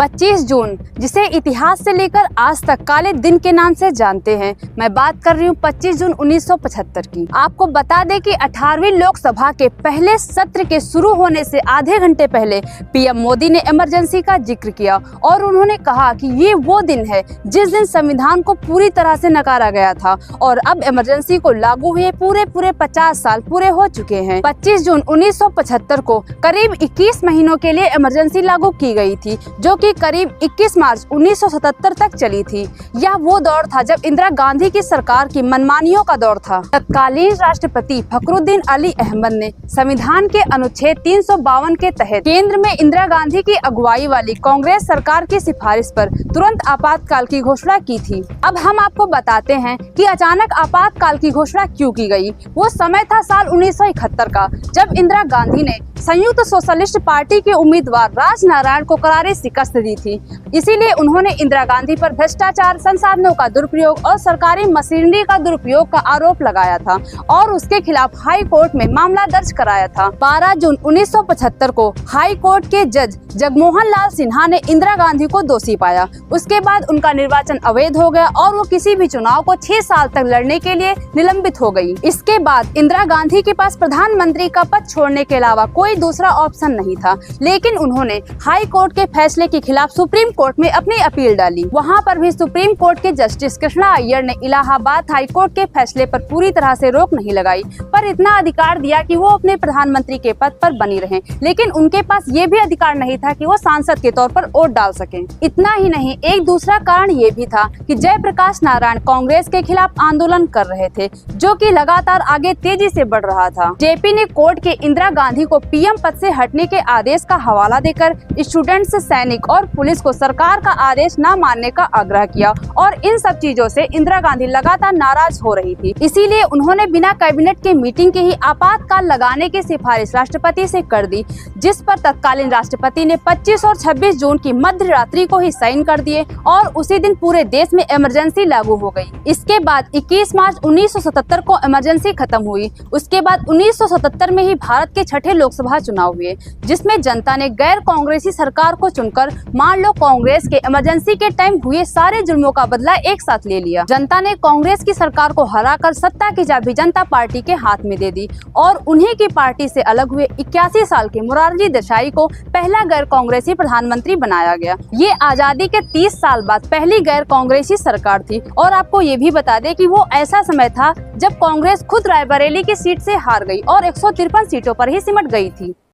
25 जून, जिसे इतिहास से लेकर आज तक काले दिन के नाम से जानते हैं। मैं बात कर रही हूँ 25 जून 1975 की। आपको बता दें कि 18वीं लोकसभा के पहले सत्र के शुरू होने से आधे घंटे पहले पीएम मोदी ने इमरजेंसी का जिक्र किया और उन्होंने कहा कि ये वो दिन है जिस दिन संविधान को पूरी तरह से नकारा गया था और अब इमरजेंसी को लागू हुए पूरे 50 साल पूरे हो चुके हैं। 25 जून 1975 को करीब 21 महीनों के लिए इमरजेंसी लागू की गई थी, जो कि करीब 21 मार्च 1977 तक चली थी। यह वो दौर था जब इंदिरा गांधी की सरकार की मनमानियों का दौर था। तत्कालीन राष्ट्रपति फखरुद्दीन अली अहमद ने संविधान के अनुच्छेद 352 के तहत केंद्र में इंदिरा गांधी की अगुवाई वाली कांग्रेस सरकार की सिफारिश पर तुरंत आपातकाल की घोषणा की थी। अब हम आपको बताते हैं कि अचानक आपातकाल की घोषणा क्यों की गई। वो समय था साल 1971 का, जब इंदिरा गांधी ने संयुक्त सोशलिस्ट पार्टी के उम्मीदवार राजनारायण को करारी शिकस्त दी थी। इसीलिए उन्होंने इंदिरा गांधी पर भ्रष्टाचार, संसाधनों का दुरुपयोग और सरकारी मशीनरी का दुरुपयोग का आरोप लगाया था और उसके खिलाफ हाई कोर्ट में मामला दर्ज कराया था। 12 जून 1975 को हाई कोर्ट के जज जगमोहन लाल सिन्हा ने इंदिरा गांधी को दोषी पाया। उसके बाद उनका निर्वाचन अवैध हो गया और वो किसी भी चुनाव को 6 साल तक लड़ने के लिए निलंबित हो गई। इसके बाद इंदिरा गांधी के पास प्रधानमंत्री का पद छोड़ने के अलावा कोई दूसरा ऑप्शन नहीं था, लेकिन उन्होंने हाई कोर्ट के फैसले के खिलाफ सुप्रीम कोर्ट में अपनी अपील डाली। वहां पर भी सुप्रीम कोर्ट के जस्टिस कृष्णा अय्यर ने इलाहाबाद हाई कोर्ट के फैसले पर पूरी तरह से रोक नहीं लगाई, पर इतना अधिकार दिया कि वो अपने प्रधानमंत्री के पद पर बनी रहें। लेकिन उनके पास ये भी अधिकार नहीं था कि वो सांसद के तौर पर वोट डाल सकें। इतना ही नहीं, एक दूसरा कारण ये भी था कि जयप्रकाश नारायण कांग्रेस के खिलाफ आंदोलन कर रहे थे, जो कि लगातार आगे तेजी से बढ़ रहा था। जेपी ने कोर्ट के इंदिरा गांधी को पीएम पद से हटने के आदेश का हवाला देकर स्टूडेंट्स, सैनिक और पुलिस को सरकार का आदेश न मानने का आग्रह किया और इन सब चीजों से इंदिरा गांधी लगातार नाराज हो रही थी। इसीलिए उन्होंने बिना कैबिनेट के मीटिंग के ही आपातकाल लगाने की सिफारिश राष्ट्रपति से कर दी, जिस पर तत्कालीन राष्ट्रपति ने 25 और 26 जून की मध्य रात्रि को ही साइन कर दिए और उसी दिन पूरे देश में इमरजेंसी लागू हो गई। इसके बाद 21 मार्च 1977 को इमरजेंसी खत्म हुई। उसके बाद 1977 में ही भारत के छठे लोकसभा चुनाव हुए, जिसमें जनता ने गैर कांग्रेसी सरकार को चुनकर मान लो कांग्रेस के इमरजेंसी के टाइम हुए सारे जुल्मों का बदला एक साथ ले लिया। जनता ने कांग्रेस की सरकार को हराकर सत्ता की चाबी जनता पार्टी के हाथ में दे दी और उन्हीं की पार्टी से अलग हुए 81 साल के मोरारजी देसाई को पहला गैर कांग्रेसी प्रधानमंत्री बनाया गया। ये आजादी के 30 साल बाद पहली गैर कांग्रेसी सरकार थी और आपको ये भी बता दें कि वो ऐसा समय था जब कांग्रेस खुद रायबरेली की सीट से हार गई और 153 सीटों पर ही सिमट गई थी।